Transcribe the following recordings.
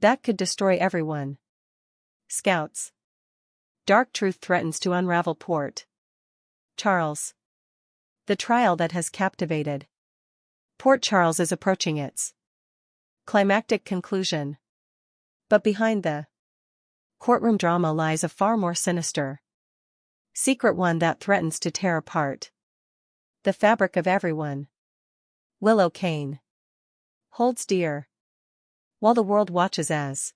That could destroy everyone. Scouts. Dark truth threatens to unravel Port Charles. The trial that has captivated Port Charles is approaching its climactic conclusion. But behind the courtroom drama lies a far more sinister secret, one that threatens to tear apart the fabric of everyone. Willow Cain holds dear while the world watches as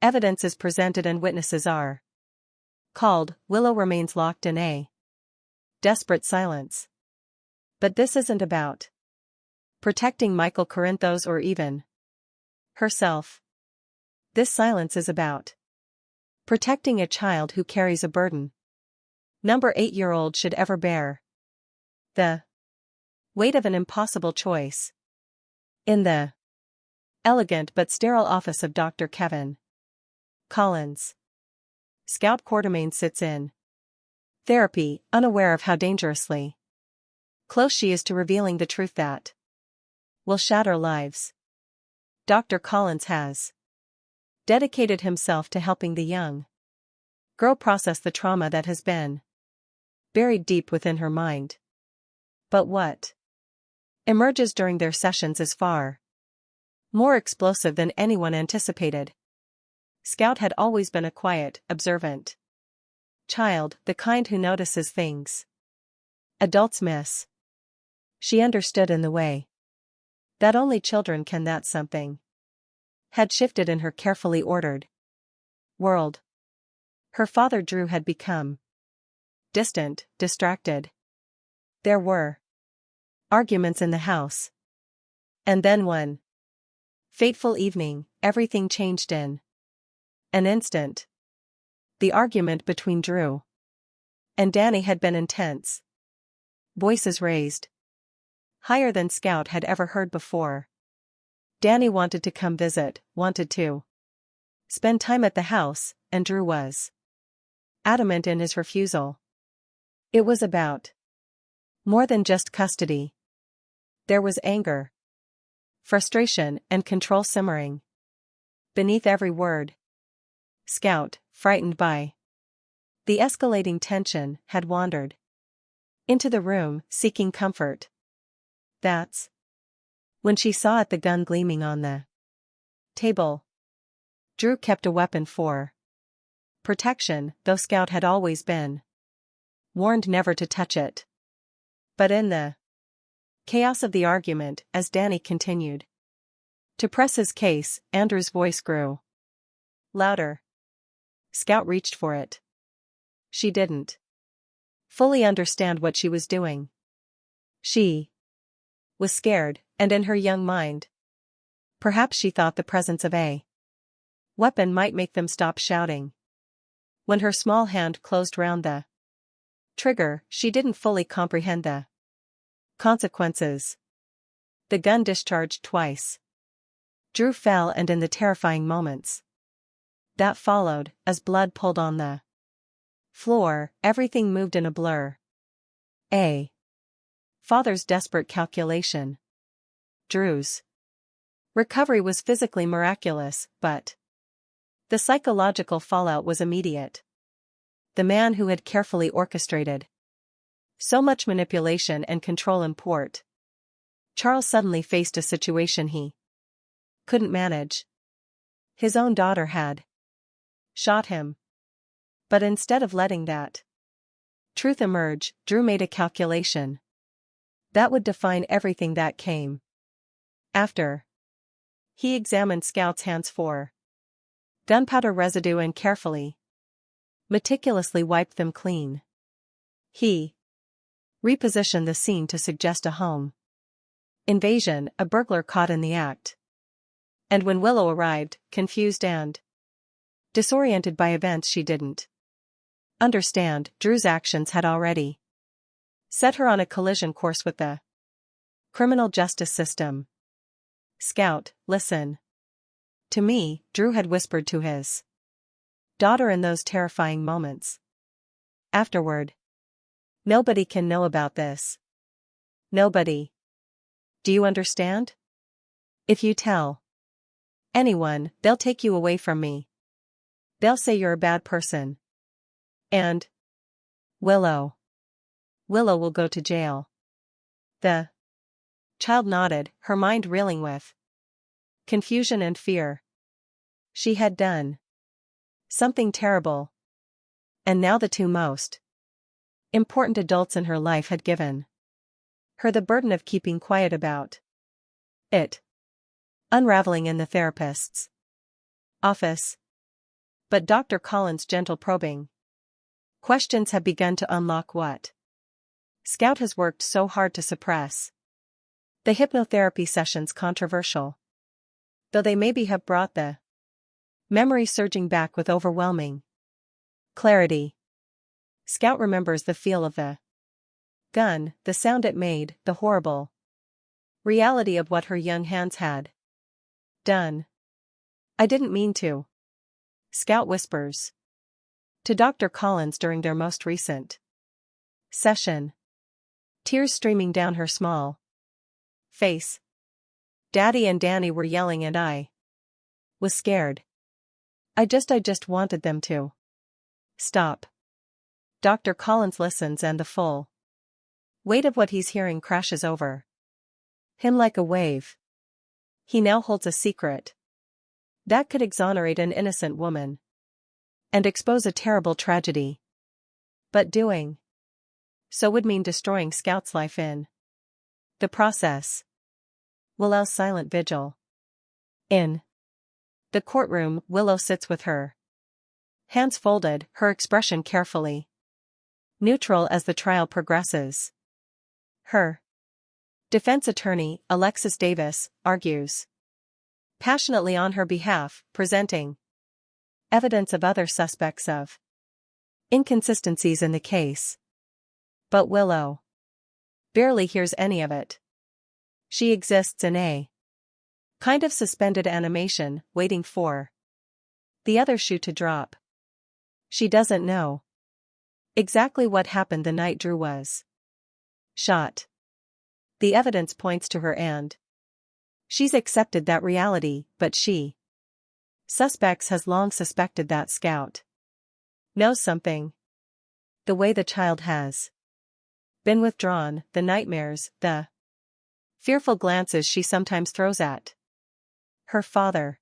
evidence is presented and witnesses are called. Willow remains locked in a desperate silence. But this isn't about protecting Michael Corinthos or even herself. This silence is about protecting a child who carries a burden no 8-year-old should ever bear. The weight of an impossible choice. In the elegant but sterile office of Dr. Kevin Collins, Scout Quartermain sits in therapy, unaware of how dangerously close she is to revealing the truth that will shatter lives. Dr. Collins has dedicated himself to helping the young girl process the trauma that has been buried deep within her mind. But what emerges during their sessions is far more explosive than anyone anticipated. Scout had always been a quiet, observant child, the kind who notices things adults miss. She understood in the way that only children can. That something had shifted in her carefully ordered world. Her father Drew had become distant, distracted. There were arguments in the house. And then one fateful evening, everything changed in an instant. The argument between Drew and Danny had been intense. Voices raised higher than Scout had ever heard before. Danny wanted to come visit, wanted to spend time at the house, and Drew was adamant in his refusal. It was about more than just custody. There was anger, frustration, and control simmering beneath every word. Scout, frightened by the escalating tension, had wandered into the room, seeking comfort. That's when she saw the gun gleaming on the table. Drew kept a weapon for protection, though Scout had always been warned never to touch it. But in the chaos of the argument, as Danny continued to press his case, Andrew's voice grew louder. Scout reached for it. She didn't fully understand what she was doing. She was scared, and in her young mind, perhaps she thought the presence of a weapon might make them stop shouting. When her small hand closed round the trigger, she didn't fully comprehend the consequences. The gun discharged twice. Drew fell, and in the terrifying moments that followed, as blood pulled on the floor, everything moved in a blur. A father's desperate calculation. Drew's recovery was physically miraculous, but the psychological fallout was immediate. The man who had carefully orchestrated so much manipulation and control in Port Charles suddenly faced a situation he couldn't manage. His own daughter had shot him. But instead of letting that truth emerge, Drew made a calculation that would define everything that came after. He examined Scout's hands for gunpowder residue and carefully, meticulously wiped them clean. He repositioned the scene to suggest a home invasion, a burglar caught in the act. And when Willow arrived, confused and disoriented by events she didn't understand, Drew's actions had already set her on a collision course with the criminal justice system. Scout, listen to me, Drew had whispered to his daughter in those terrifying moments. Afterward, nobody can know about this. Nobody. Do you understand? If you tell, Anyone, they'll take you away from me. They'll say you're a bad person. And Willow. Willow will go to jail. The child nodded, her mind reeling with confusion and fear. She had done something terrible. And now the two most important adults in her life had given her the burden of keeping quiet about it. Unraveling in the therapist's office. But Dr. Collins' gentle probing questions have begun to unlock what Scout has worked so hard to suppress. The hypnotherapy sessions controversial, though they maybe have brought the memory surging back with overwhelming clarity. Scout remembers the feel of the gun, the sound it made, the horrible reality of what her young hands had done. I didn't mean to. Scout whispers to Dr. Collins during their most recent session. Tears streaming down her small face. Daddy and Danny were yelling and I was scared. I just wanted them to stop. Dr. Collins listens and the full weight of what he's hearing crashes over him like a wave. He now holds a secret that could exonerate an innocent woman and expose a terrible tragedy. But doing so would mean destroying Scout's life in the process. Willow's silent vigil. In the courtroom, Willow sits with her hands folded, her expression carefully neutral as the trial progresses. Her defense attorney, Alexis Davis, argues passionately on her behalf, presenting evidence of other suspects of inconsistencies in the case. But Willow barely hears any of it. She exists in a kind of suspended animation, waiting for the other shoe to drop. She doesn't know exactly what happened the night Drew was shot. The evidence points to her and she's accepted that reality, but she suspects has long suspected that Scout knows something. The way the child has been withdrawn, the nightmares, the fearful glances she sometimes throws at her father.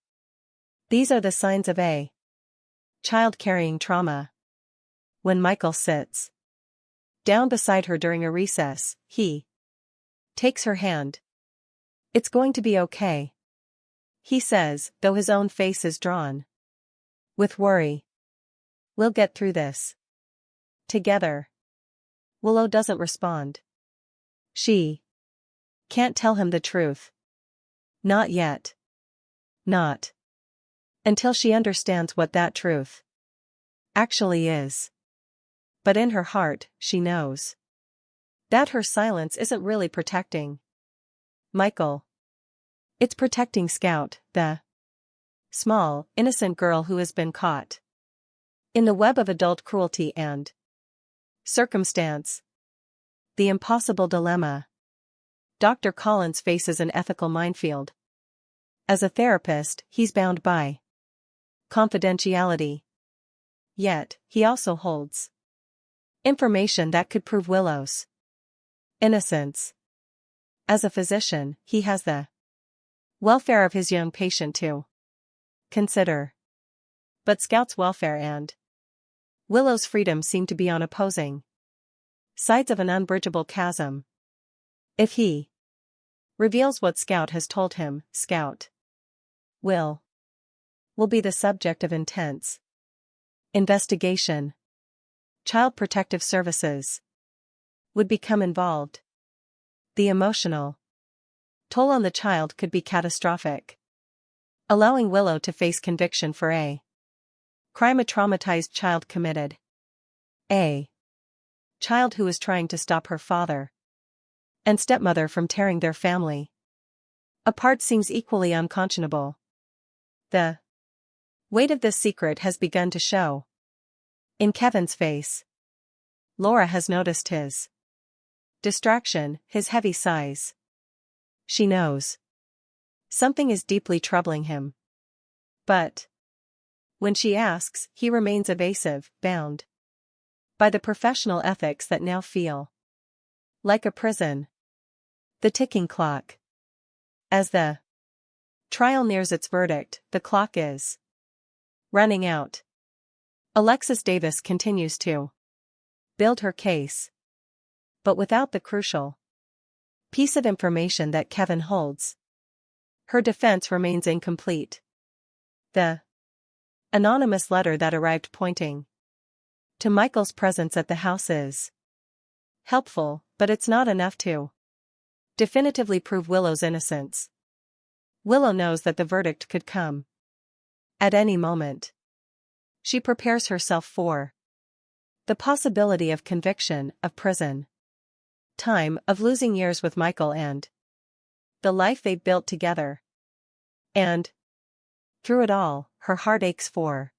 These are the signs of a child carrying trauma. When Michael sits down beside her during a recess, he takes her hand. It's going to be okay, he says, though his own face is drawn with worry. We'll get through this together. Willow doesn't respond. She can't tell him the truth. Not yet. Not until she understands what that truth actually is. But in her heart, she knows that her silence isn't really protecting Michael. It's protecting Scout, the small, innocent girl who has been caught in the web of adult cruelty and circumstance. The impossible dilemma. Dr. Collins faces an ethical minefield. As a therapist, he's bound by confidentiality. Yet, he also holds information that could prove Willow's innocence. As a physician, he has the welfare of his young patient to consider. But Scout's welfare and Willow's freedom seem to be on opposing sides of an unbridgeable chasm. If he reveals what Scout has told him, Scout will be the subject of intense investigation. Child Protective Services would become involved. The emotional toll on the child could be catastrophic, allowing Willow to face conviction for a crime a traumatized child committed. A child who is trying to stop her father and stepmother from tearing their family apart seems equally unconscionable. The weight of this secret has begun to show in Kevin's face. Laura has noticed his distraction, his heavy sighs. She knows something is deeply troubling him. But when she asks, he remains evasive, bound by the professional ethics that now feel like a prison. The ticking clock. As the trial nears its verdict, the clock is running out. Alexis Davis continues to build her case, but without the crucial piece of information that Kevin holds. Her defense remains incomplete. The anonymous letter that arrived pointing to Michael's presence at the house is helpful, but it's not enough to definitively prove Willow's innocence. Willow knows that the verdict could come at any moment. She prepares herself for the possibility of conviction, of prison time, of losing years with Michael and the life they've built together. And through it all, her heart aches for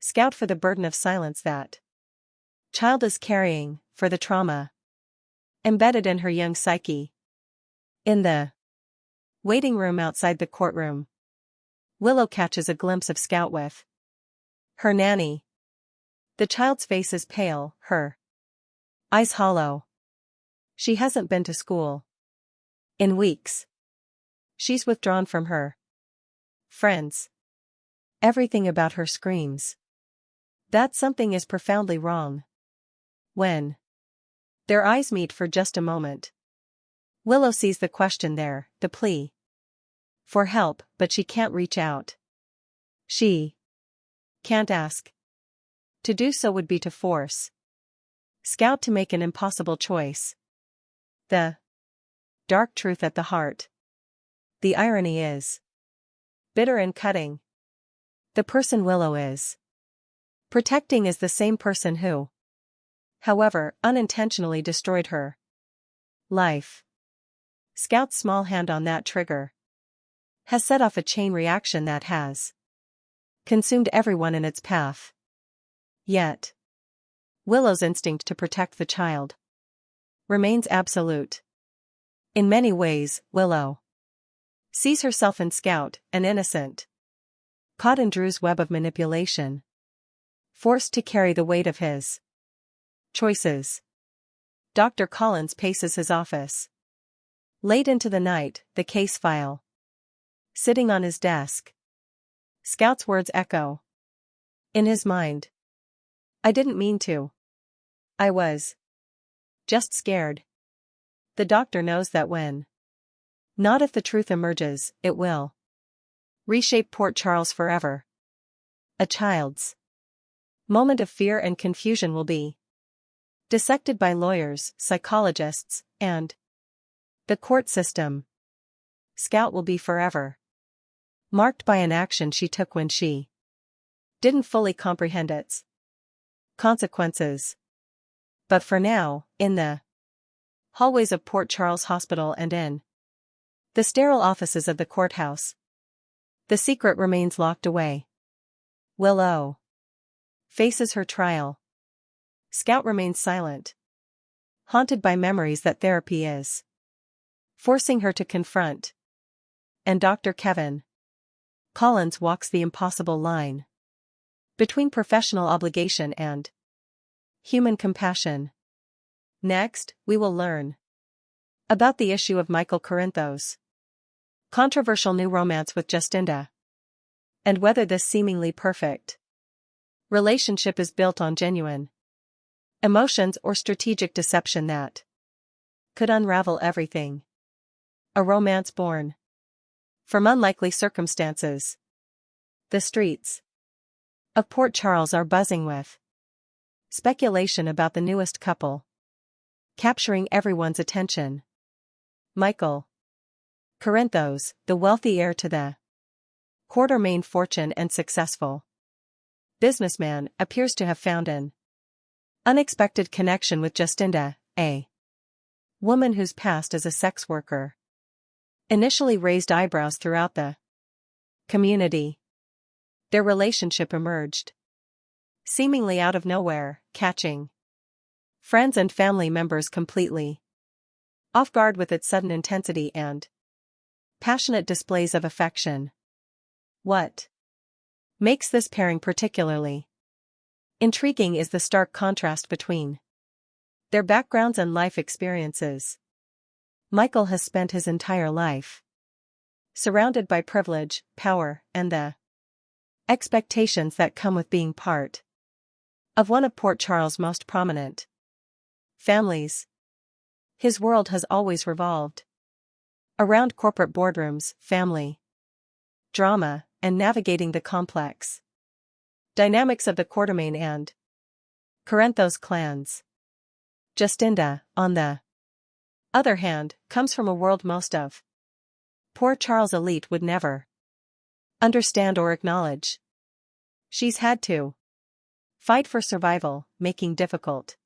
Scout, for the burden of silence that child is carrying, for the trauma embedded in her young psyche. In the waiting room outside the courtroom, Willow catches a glimpse of Scout with her nanny. The child's face is pale, her eyes hollow. She hasn't been to school in weeks. She's withdrawn from her friends. Everything about her screams that something is profoundly wrong. When their eyes meet for just a moment, Willow sees the question there, the plea for help, but she can't reach out. She can't ask. To do so would be to force Scout to make an impossible choice. The dark truth at the heart. The irony is bitter and cutting. The person Willow is protecting is the same person who, however, unintentionally destroyed her life. Scout's small hand on that trigger has set off a chain reaction that has consumed everyone in its path. Yet Willow's instinct to protect the child remains absolute. In many ways, Willow sees herself in Scout, an innocent, caught in Drew's web of manipulation, forced to carry the weight of his choices. Dr. Collins paces his office. Late into the night, the case file sitting on his desk. Scout's words echo in his mind. I didn't mean to. I was just scared. The doctor knows that when not if the truth emerges, it will reshape Port Charles forever. A child's moment of fear and confusion will be dissected by lawyers, psychologists, and the court system. Scout will be forever marked by an action she took when she didn't fully comprehend its consequences. But for now, in the hallways of Port Charles Hospital and in the sterile offices of the courthouse, the secret remains locked away. Willow faces her trial. Scout remains silent, haunted by memories that therapy is forcing her to confront. And Dr. Kevin Collins walks the impossible line between professional obligation and human compassion. Next, we will learn about the issue of Michael Corinthos' controversial new romance with Justinda, and whether this seemingly perfect relationship is built on genuine emotions or strategic deception that could unravel everything. A romance born from unlikely circumstances. The streets of Port Charles are buzzing with speculation about the newest couple, capturing everyone's attention. Michael Corinthos, the wealthy heir to the Quartermain fortune and successful businessman, appears to have found an unexpected connection with Justinda, a woman whose past as a sex worker initially raised eyebrows throughout the community. Their relationship emerged seemingly out of nowhere, catching friends and family members completely off guard with its sudden intensity and passionate displays of affection. What makes this pairing particularly intriguing is the stark contrast between their backgrounds and life experiences. Michael has spent his entire life surrounded by privilege, power, and the expectations that come with being part of one of Port Charles' most prominent families. His world has always revolved around corporate boardrooms, family drama, and navigating the complex dynamics of the Quatermain and Corinthos clans. Jacinda, on the other hand, comes from a world most of Port Charles' elite would never understand or acknowledge. She's had to fight for survival, making difficult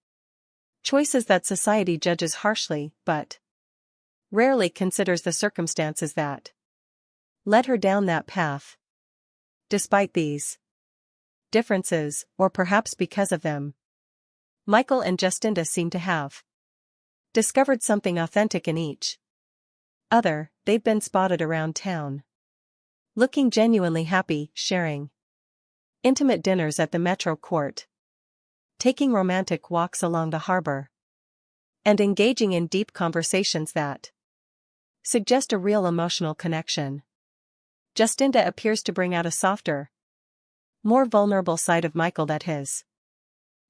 choices that society judges harshly, but rarely considers the circumstances that led her down that path. Despite these differences, or perhaps because of them, Michael and Jacinda seem to have discovered something authentic in each other. They've been spotted around town looking genuinely happy, sharing intimate dinners at the Metro Court, taking romantic walks along the harbor, and engaging in deep conversations that suggest a real emotional connection. Jacinda appears to bring out a softer, more vulnerable side of Michael that his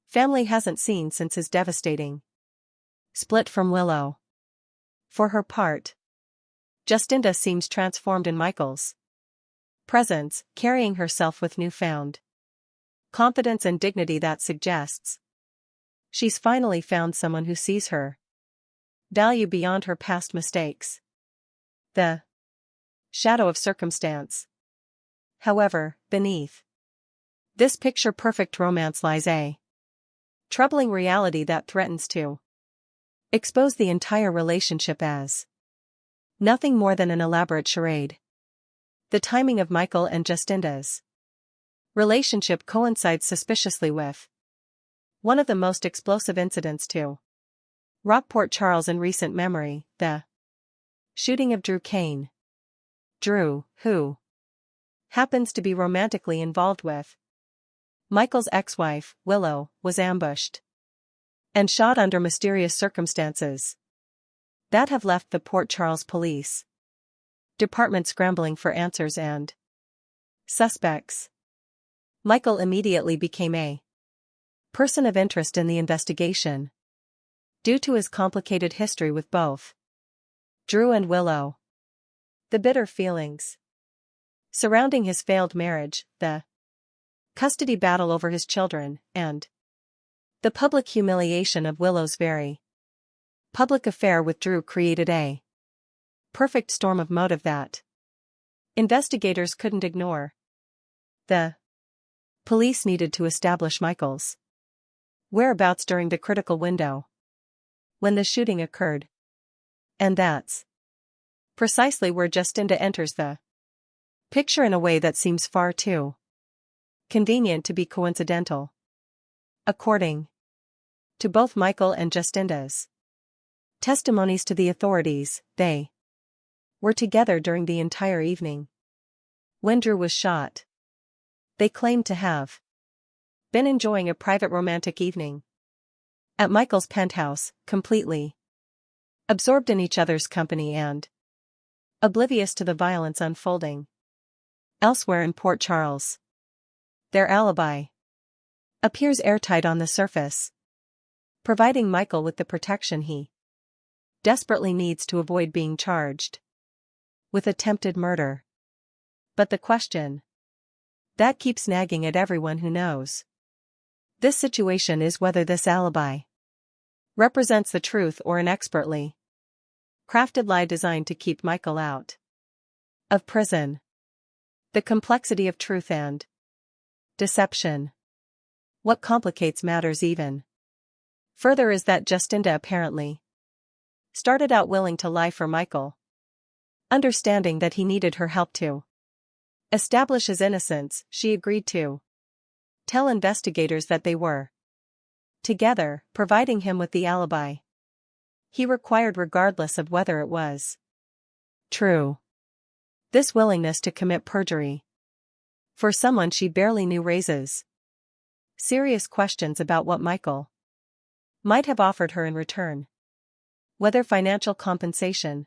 family hasn't seen since his devastating split from Willow. For her part, Jacinda seems transformed in Michael's presence, carrying herself with newfound confidence and dignity that suggests she's finally found someone who sees her value beyond her past mistakes. The shadow of circumstance. However, beneath this picture-perfect romance lies a troubling reality that threatens to expose the entire relationship as nothing more than an elaborate charade. The timing of Michael and Jacinda's relationship coincides suspiciously with one of the most explosive incidents to rock Port Charles in recent memory, the shooting of Drew Cain. Drew, who happens to be romantically involved with Michael's ex-wife, Willow, was ambushed and shot under mysterious circumstances that have left the Port Charles Police Department scrambling for answers and suspects. Michael immediately became a person of interest in the investigation due to his complicated history with both Drew and Willow. The bitter feelings surrounding his failed marriage, the custody battle over his children, and the public humiliation of Willow's very public affair with Drew created a perfect storm of motive that investigators couldn't ignore. The police needed to establish Michael's whereabouts during the critical window when the shooting occurred. And that's precisely where Jacinda enters the picture in a way that seems far too convenient to be coincidental. According to both Michael and Jacinda's testimonies to the authorities, they were together during the entire evening when Drew was shot. They claimed to have been enjoying a private romantic evening at Michael's penthouse, completely absorbed in each other's company and oblivious to the violence unfolding elsewhere in Port Charles. Their alibi appears airtight on the surface, providing Michael with the protection he desperately needs to avoid being charged with attempted murder. But the question that keeps nagging at everyone who knows this situation is whether this alibi represents the truth or an expertly crafted lie designed to keep Michael out of prison. The complexity of truth and deception. What complicates matters even further is that Jacinda apparently started out willing to lie for Michael, understanding that he needed her help to establish his innocence. She agreed to tell investigators that they were together, providing him with the alibi he required regardless of whether it was true. This willingness to commit perjury For someone she barely knew, raises serious questions about what Michael might have offered her in return. Whether financial compensation,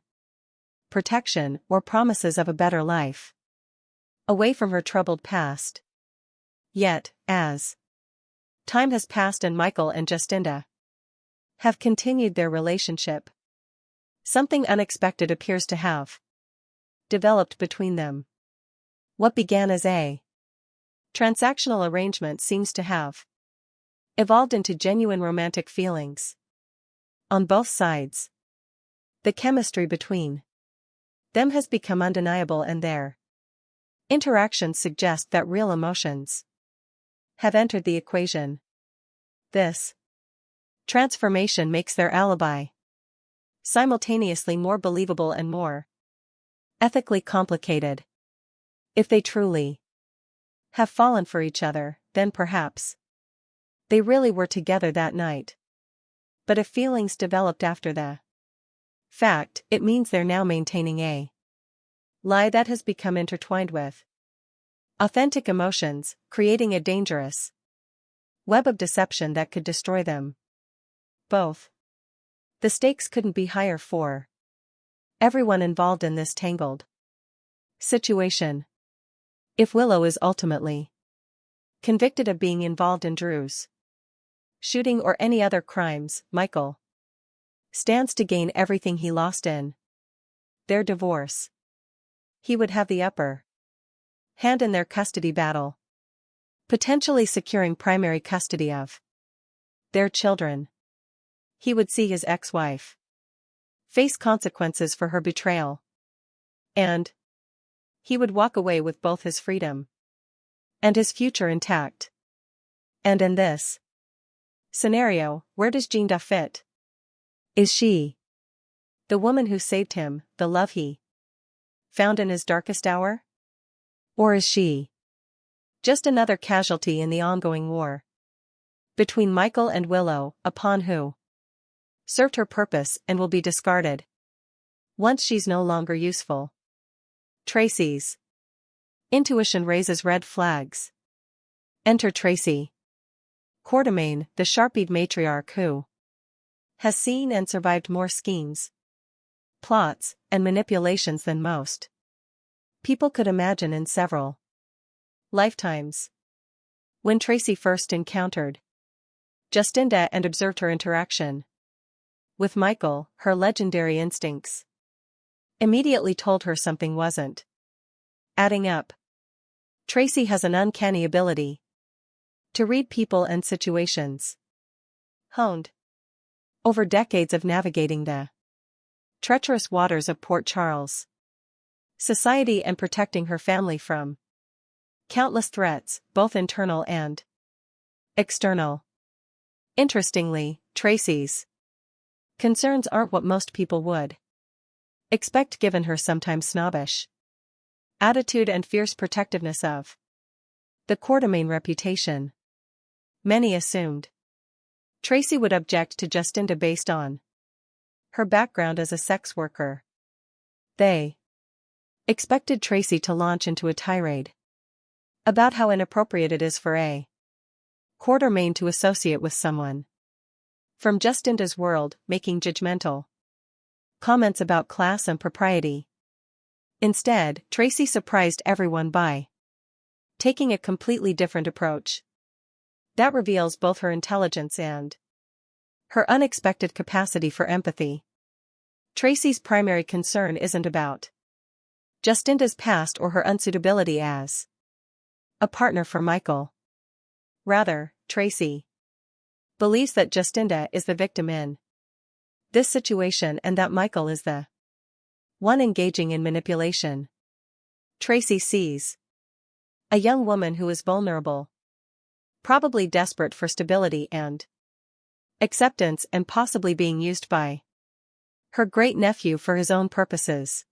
protection, or promises of a better life away from her troubled past. Yet, as time has passed and Michael and Justinda have continued their relationship, something unexpected appears to have developed between them. What began as a transactional arrangement seems to have evolved into genuine romantic feelings on both sides. The chemistry between them has become undeniable, and their interactions suggest that real emotions have entered the equation. This transformation makes their alibi simultaneously more believable and more ethically complicated. If they truly have fallen for each other, then perhaps they really were together that night. But if feelings developed after the fact, it means they're now maintaining a lie that has become intertwined with authentic emotions, creating a dangerous web of deception that could destroy them both. The stakes couldn't be higher for everyone involved in this tangled situation. If Willow is ultimately convicted of being involved in Drew's shooting or any other crimes, Michael stands to gain everything he lost in their divorce. He would have the upper hand in their custody battle, potentially securing primary custody of their children. He would see his ex-wife face consequences for her betrayal, and he would walk away with both his freedom and his future intact. And in this scenario, where does Jeanda fit? Is she the woman who saved him, the love he found in his darkest hour? Or is she just another casualty in the ongoing war between Michael and Willow, a pawn who served her purpose and will be discarded once she's no longer useful? Tracy's intuition raises red flags. Enter Tracy Quartermain, the sharp-eyed matriarch who has seen and survived more schemes, plots, and manipulations than most people could imagine in several lifetimes. When Tracy first encountered Justinda and observed her interaction with Michael, her legendary instincts immediately told her something wasn't adding up. Tracy has an uncanny ability to read people and situations, honed over decades of navigating the treacherous waters of Port Charles society and protecting her family from countless threats, both internal and external. Interestingly, Tracy's concerns aren't what most people would expect given her sometimes snobbish attitude and fierce protectiveness of the Quartermain reputation. Many assumed Tracy would object to Justinda based on her background as a sex worker. They expected Tracy to launch into a tirade about how inappropriate it is for a Quartermain to associate with someone from Justinda's world, making judgmental comments about class and propriety. Instead, Tracy surprised everyone by taking a completely different approach that reveals both her intelligence and her unexpected capacity for empathy. Tracy's primary concern isn't about Justinda's past or her unsuitability as a partner for Michael. Rather, Tracy believes that Justinda is the victim in this situation and that Michael is the one engaging in manipulation. Tracy sees a young woman who is vulnerable, probably desperate for stability and acceptance, and possibly being used by her great-nephew for his own purposes.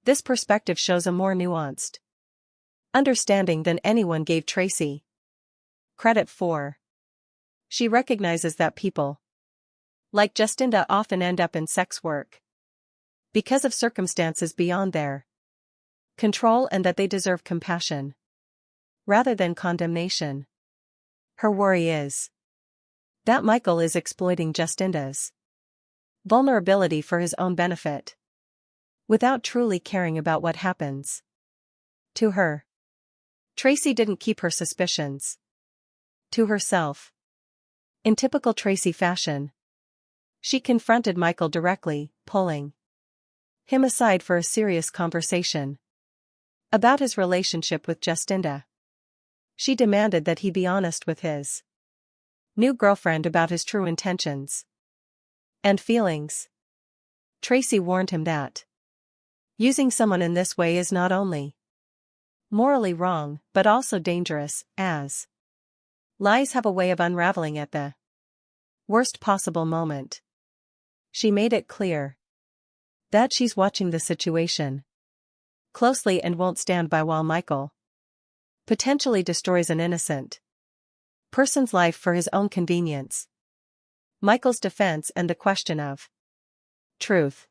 This perspective shows a more nuanced understanding than anyone gave Tracy credit for. She recognizes that people like Justinda often end up in sex work because of circumstances beyond their control and that they deserve compassion. rather than condemnation. Her worry is that Michael is exploiting Justinda's vulnerability for his own benefit, without truly caring about what happens to her. Tracy didn't keep her suspicions to herself. In typical Tracy fashion, she confronted Michael directly, pulling him aside for a serious conversation about his relationship with Justinda. She demanded that he be honest with his new girlfriend about his true intentions and feelings. Tracy warned him that using someone in this way is not only morally wrong but also dangerous, as lies have a way of unraveling at the worst possible moment. She made it clear that she's watching the situation closely and won't stand by while Michael potentially destroys an innocent person's life for his own convenience. Michael's defense and the question of truth.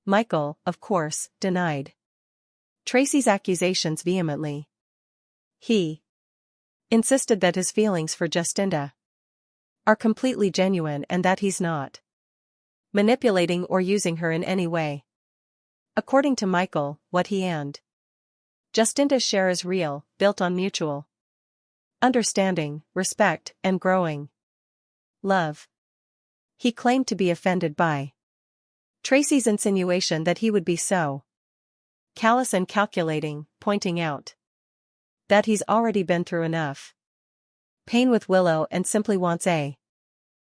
Michael, of course, denied Tracy's accusations vehemently. He insisted that his feelings for Justinda are completely genuine and that he's not manipulating or using her in any way. According to Michael, what he and Justinda share is real, built on mutual understanding, respect, and growing love. He claimed to be offended by Tracy's insinuation that he would be so callous and calculating, pointing out that he's already been through enough pain with Willow and simply wants a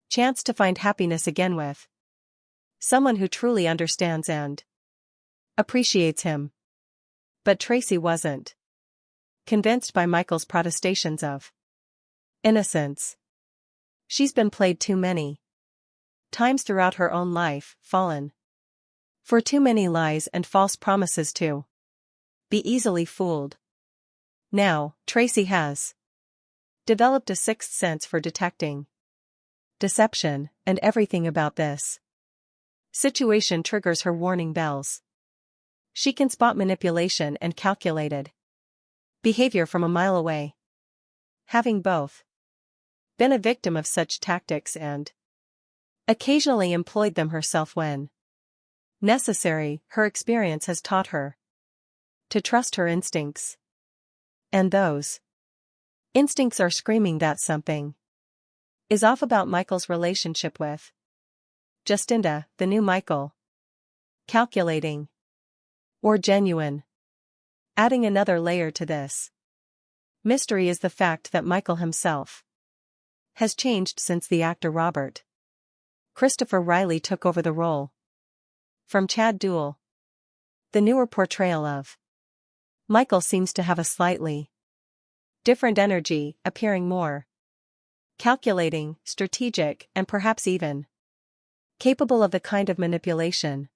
chance to find happiness again with someone who truly understands and appreciates him. But Tracy wasn't convinced by Michael's protestations of innocence. She's been played too many times throughout her own life, fallen for too many lies and false promises to be easily fooled. Now, Tracy has developed a sixth sense for detecting deception, and everything about this situation triggers her warning bells. She can spot manipulation and calculated behavior from a mile away. Having both been a victim of such tactics and occasionally employed them herself when necessary, her experience has taught her to trust her instincts. And those instincts are screaming that something is off about Michael's relationship with Justinda, the new Michael. Calculating or genuine. Adding another layer to this mystery is the fact that Michael himself has changed since the actor Robert Christopher Riley took over the role from Chad Duell. The newer portrayal of Michael seems to have a slightly different energy, appearing more calculating, strategic, and perhaps even capable of the kind of manipulation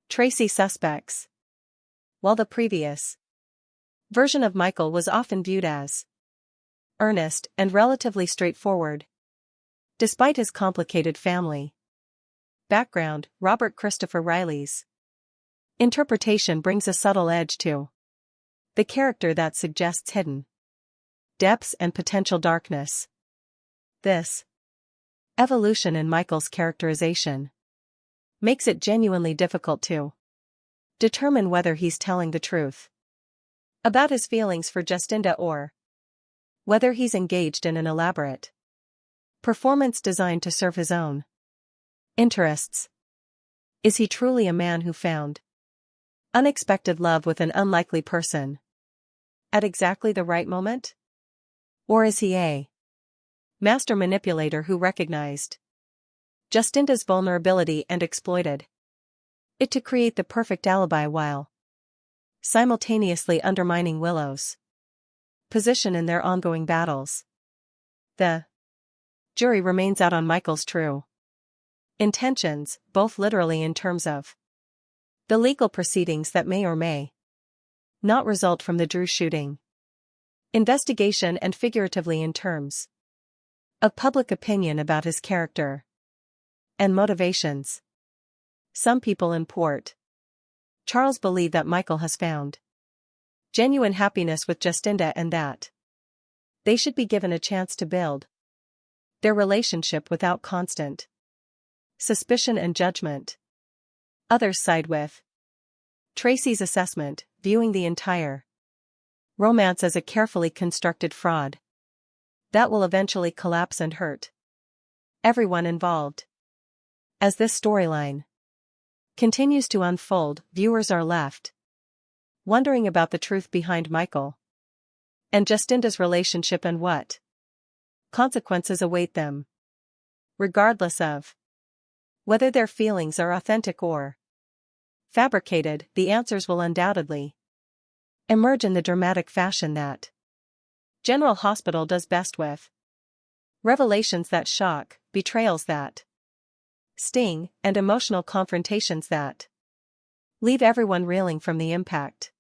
Tracy suspects. While the previous version of Michael was often viewed as earnest and relatively straightforward, despite his complicated family background, Robert Christopher Riley's interpretation brings a subtle edge to the character that suggests hidden depths and potential darkness. This evolution in Michael's characterization makes it genuinely difficult to determine whether he's telling the truth about his feelings for Justinda or whether he's engaged in an elaborate performance designed to serve his own interests. Is he truly a man who found unexpected love with an unlikely person at exactly the right moment? Or is he a master manipulator who recognized Justinda's vulnerability and exploited it to create the perfect alibi while simultaneously undermining Willow's position in their ongoing battles? The jury remains out on Michael's true intentions, both literally in terms of the legal proceedings that may or may not result from the Drew shooting investigation, and figuratively in terms of public opinion about his character and motivations. Some people in Port Charles believe that Michael has found Genuine happiness with Justinda and that they should be given a chance to build their relationship without constant suspicion and judgment. Others side with Tracy's assessment, viewing the entire romance as a carefully constructed fraud that will eventually collapse and hurt everyone involved. As this storyline continues to unfold, viewers are left wondering about the truth behind Michael and Justinda's relationship and what consequences await them. Regardless of whether their feelings are authentic or fabricated, the answers will undoubtedly emerge in the dramatic fashion that General Hospital does best, with revelations that shock, betrayals that sting, and emotional confrontations that leave everyone reeling from the impact.